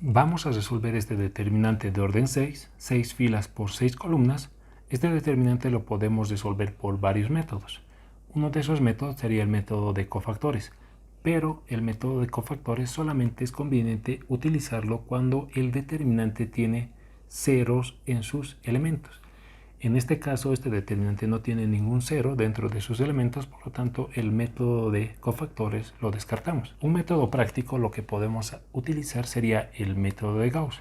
Vamos a resolver este determinante de orden 6, 6 filas por 6 columnas. Este determinante lo podemos resolver por varios métodos. Uno de esos métodos sería el método de cofactores, pero el método de cofactores solamente es conveniente utilizarlo cuando el determinante tiene ceros en sus elementos. En este caso, este determinante no tiene ningún cero dentro de sus elementos, por lo tanto, el método de cofactores lo descartamos. Un método práctico lo que podemos utilizar sería el método de Gauss,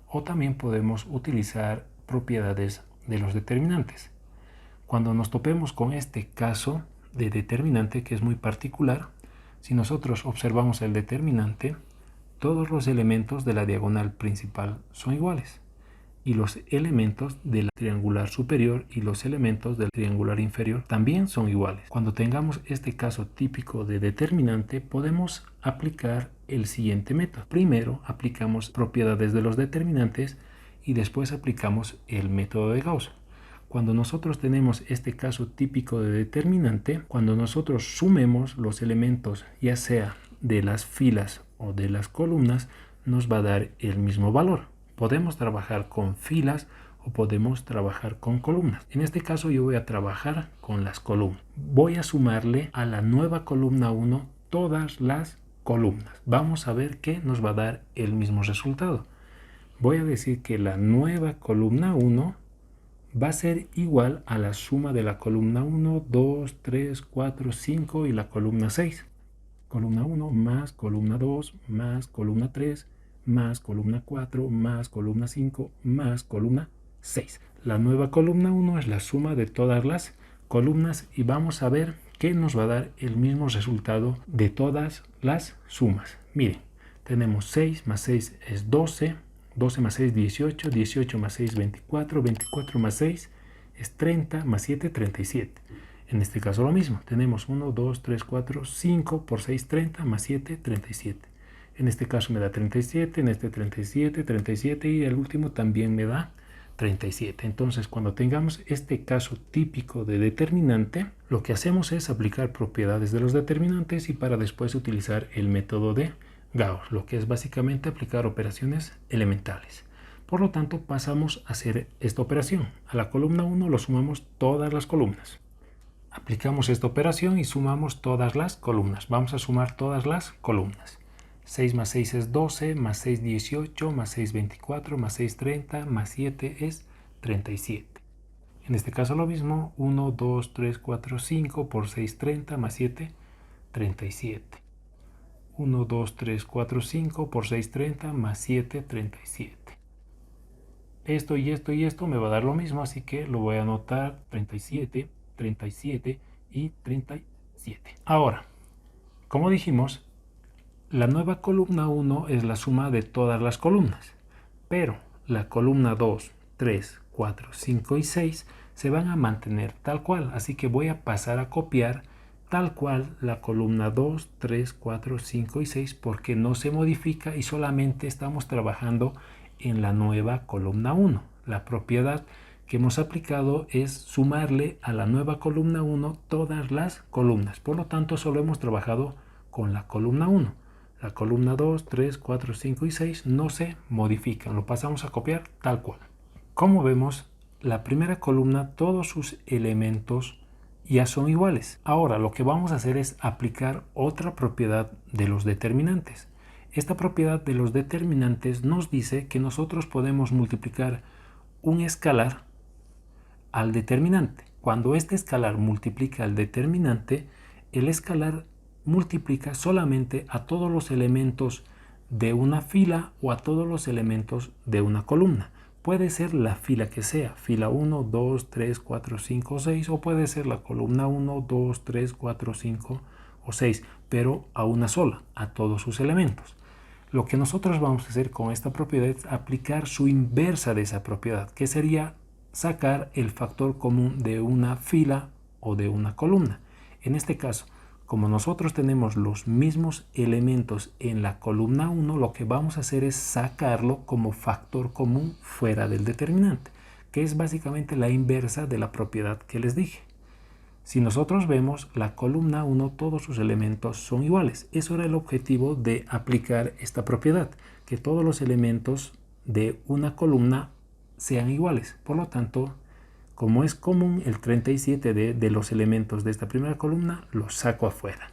o también podemos utilizar propiedades de los determinantes. Cuando nos topemos con este caso de determinante, que es muy particular, si nosotros observamos el determinante, todos los elementos de la diagonal principal son iguales, y los elementos del triangular superior y los elementos del triangular inferior también son iguales. Cuando tengamos este caso típico de determinante, podemos aplicar el siguiente método. Primero aplicamos propiedades de los determinantes y después aplicamos el método de Gauss. Cuando nosotros tenemos este caso típico de determinante, cuando nosotros sumemos los elementos, ya sea de las filas o de las columnas, nos va a dar el mismo valor. Podemos trabajar con filas o podemos trabajar con columnas. En este caso yo voy a trabajar con las columnas. Voy a sumarle a la nueva columna 1 todas las columnas. Vamos a ver qué nos va a dar el mismo resultado. Voy a decir que la nueva columna 1 va a ser igual a la suma de la columna 1, 2, 3, 4, 5 y la columna 6. Columna 1 más columna 2 más columna 3 más columna 4 más columna 5 más columna 6. La nueva columna 1 es la suma de todas las columnas y vamos a ver que nos va a dar el mismo resultado de todas las sumas. Miren, tenemos 6 más 6 es 12, 12 más 6 18, 18 más 6 24, 24 más 6 es 30, más 7 37. En este caso lo mismo, tenemos 1, 2, 3, 4, 5 por 6 30 más 7 37. En este caso me da 37, en este 37, 37 y el último también me da 37. Entonces, cuando tengamos este caso típico de determinante, lo que hacemos es aplicar propiedades de los determinantes y para después utilizar el método de Gauss, lo que es básicamente aplicar operaciones elementales. Por lo tanto, pasamos a hacer esta operación. A la columna 1 lo sumamos todas las columnas. Aplicamos esta operación y sumamos todas las columnas. Vamos a sumar todas las columnas. 6 más 6 es 12, más 6 18, más 6 24, más 6 30, más 7 es 37. En este caso lo mismo, 1, 2, 3, 4, 5 por 6 30, más 7 37. 1, 2, 3, 4, 5 por 6 30, más 7 37. Esto y esto y esto me va a dar lo mismo, así que lo voy a anotar 37, 37 y 37. Ahora, como dijimos, la nueva columna 1 es la suma de todas las columnas, pero la columna 2, 3, 4, 5 y 6 se van a mantener tal cual, así que voy a pasar a copiar tal cual la columna 2, 3, 4, 5 y 6 porque no se modifica y solamente estamos trabajando en la nueva columna 1. La propiedad que hemos aplicado es sumarle a la nueva columna 1 todas las columnas, por lo tanto solo hemos trabajado con la columna 1. La columna 2, 3, 4, 5 y 6 no se modifican, lo pasamos a copiar tal cual. Como vemos, la primera columna, todos sus elementos ya son iguales. Ahora lo que vamos a hacer es aplicar otra propiedad de los determinantes. Esta propiedad de los determinantes nos dice que nosotros podemos multiplicar un escalar al determinante. Cuando este escalar multiplica al determinante, el escalar multiplica solamente a todos los elementos de una fila o a todos los elementos de una columna. Puede ser la fila que sea, fila 1, 2, 3, 4, 5, 6, o puede ser la columna 1, 2, 3, 4, 5 o 6, pero a una sola, a todos sus elementos. Lo que nosotros vamos a hacer con esta propiedad es aplicar su inversa de esa propiedad, que sería sacar el factor común de una fila o de una columna. En este caso, como nosotros tenemos los mismos elementos en la columna 1, lo que vamos a hacer es sacarlo como factor común fuera del determinante, que es básicamente la inversa de la propiedad que les dije. Si nosotros vemos la columna 1, todos sus elementos son iguales. Eso era el objetivo de aplicar esta propiedad, que todos los elementos de una columna sean iguales. Por lo tanto, como es común el 37 de los elementos de esta primera columna, los saco afuera.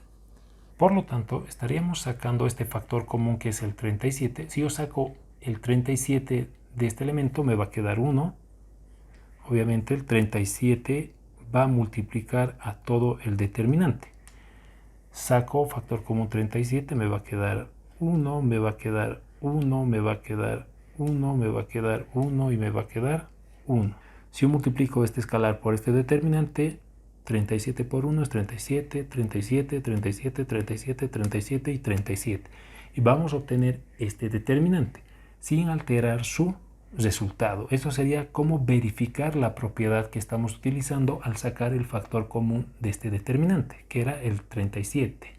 Por lo tanto, estaríamos sacando este factor común que es el 37. Si yo saco el 37 de este elemento, me va a quedar 1. Obviamente el 37 va a multiplicar a todo el determinante. Saco factor común 37, me va a quedar 1, me va a quedar 1, me va a quedar 1, me va a quedar 1 y me va a quedar 1. Si yo multiplico este escalar por este determinante, 37 por 1 es 37, 37, 37, 37, 37 y 37. Y vamos a obtener este determinante sin alterar su resultado. Eso sería como verificar la propiedad que estamos utilizando al sacar el factor común de este determinante, que era el 37.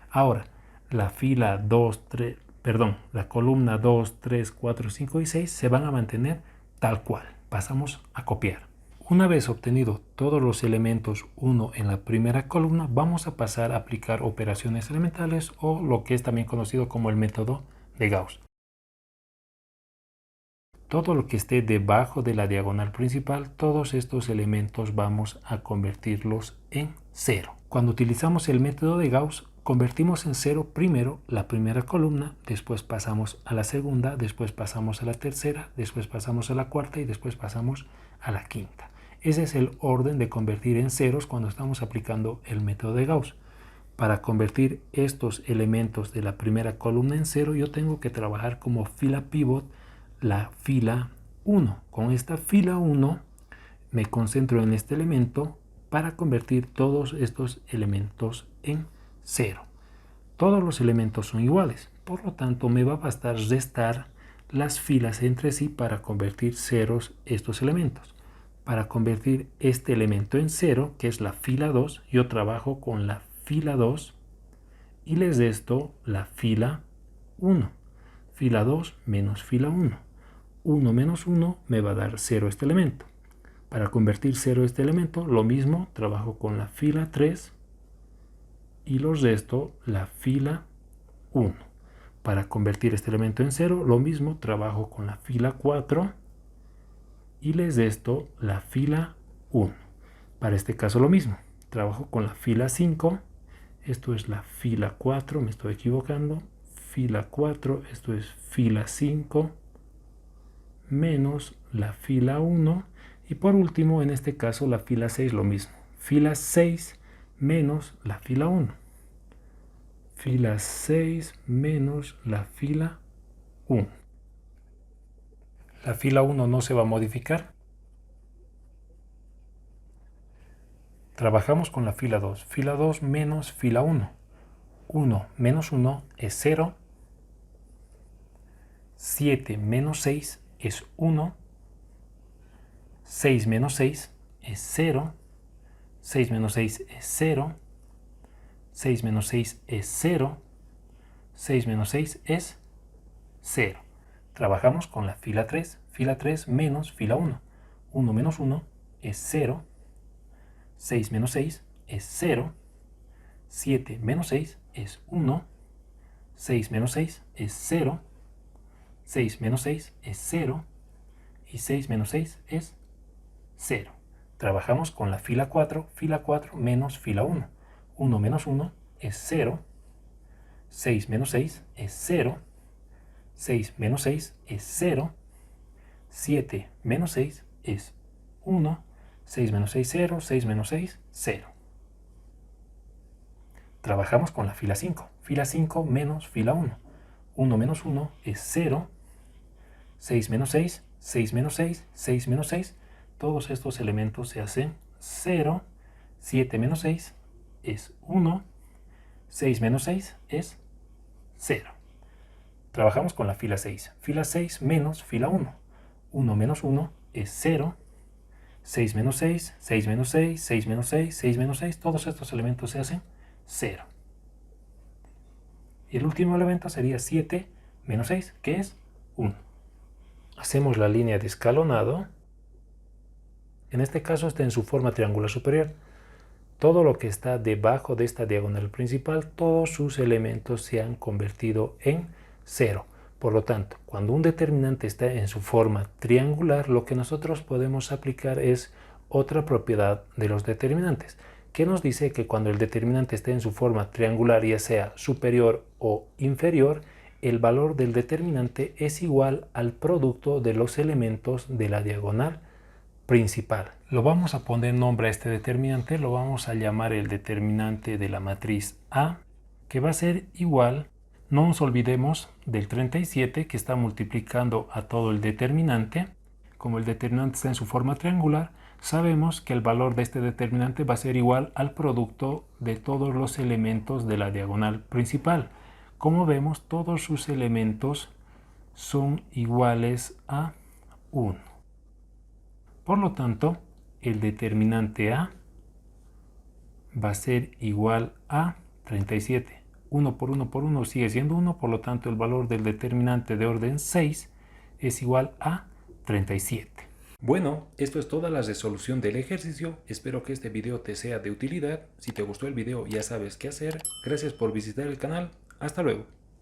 Ahora, la fila 2, 3, perdón, la columna 2, 3, 4, 5 y 6 se van a mantener tal cual. Pasamos a copiar. Una vez obtenido todos los elementos 1 en la primera columna, vamos a pasar a aplicar operaciones elementales o lo que es también conocido como el método de Gauss. Todo lo que esté debajo de la diagonal principal, todos estos elementos vamos a convertirlos en 0. Cuando utilizamos el método de Gauss, convertimos en 0 primero la primera columna, después pasamos a la segunda, después pasamos a la tercera, después pasamos a la cuarta y después pasamos a la quinta. Ese es el orden de convertir en ceros cuando estamos aplicando el método de Gauss. Para convertir estos elementos de la primera columna en 0, yo tengo que trabajar como fila pivot la fila 1. Con esta fila 1 me concentro en este elemento para convertir todos estos elementos en 0. Todos los elementos son iguales, por lo tanto me va a bastar restar las filas entre sí para convertir ceros estos elementos. Para convertir este elemento en 0, que es la fila 2, yo trabajo con la fila 2 y les resto la fila 1. Fila 2 menos fila 1. 1 menos 1 me va a dar 0 este elemento. Para convertir 0 este elemento, lo mismo, trabajo con la fila 3 y los resto la fila 1. Para convertir este elemento en 0, lo mismo, trabajo con la fila 4 y les resto la fila 1. Para este caso lo mismo, trabajo con la fila 5, esto es la fila 4, me estoy equivocando, fila 4, esto es fila 5, menos la fila 1 y por último en este caso la fila 6 lo mismo, fila 6 menos la fila 1, fila 6 menos la fila 1. La fila 1 no se va a modificar. Trabajamos con la fila 2 menos fila 1. 1 menos 1 es 0. 7 menos 6 es 1. 6 menos 6 es 0. 6 menos 6 es 0. 6 menos 6 es 0. 6 menos 6 es 0. Trabajamos con la fila 3 menos fila 1. 1 menos 1 es 0. 6 menos 6 es 0. 7 menos 6 es 1. 6 menos 6 es 0. 6 menos 6 es 0. Y 6 menos 6 es 0. Trabajamos con la fila 4 menos fila 1. 1 menos 1 es 0. 6 menos 6 es 0. 6 menos 6 es 0. 7 menos 6 es 1. 6 menos 6, 0. 6 menos 6, 0. Trabajamos con la fila 5. Fila 5 menos fila 1. 1 menos 1 es 0. 6 menos 6, 6 menos 6, 6 menos 6. Todos estos elementos se hacen 0. 7 menos 6 es 1. 6 menos 6 es 0. Trabajamos con la fila 6. Fila 6 menos fila 1. 1 menos 1 es 0. 6 menos 6, 6 menos 6, 6 menos 6, 6 menos 6. Todos estos elementos se hacen 0. Y el último elemento sería 7 menos 6, que es 1. Hacemos la línea de escalonado. En este caso está en su forma triangular superior. todo lo que está debajo de esta diagonal principal, todos sus elementos se han convertido en 0. Por lo tanto, cuando un determinante está en su forma triangular, lo que nosotros podemos aplicar es otra propiedad de los determinantes, que nos dice que cuando el determinante esté en su forma triangular, ya sea superior o inferior, el valor del determinante es igual al producto de los elementos de la diagonal principal. Lo vamos a poner nombre a este determinante, lo vamos a llamar el determinante de la matriz A, que va a ser igual, no nos olvidemos del 37 que está multiplicando a todo el determinante. Como el determinante está en su forma triangular, sabemos que el valor de este determinante va a ser igual al producto de todos los elementos de la diagonal principal. Como vemos, todos sus elementos son iguales a 1. Por lo tanto, el determinante A va a ser igual a 37. 1 por 1 por 1 sigue siendo 1, por lo tanto el valor del determinante de orden 6 es igual a 37. Bueno, esto es toda la resolución del ejercicio. Espero que este video te sea de utilidad. Si te gustó el video ya sabes qué hacer. Gracias por visitar el canal. Hasta luego.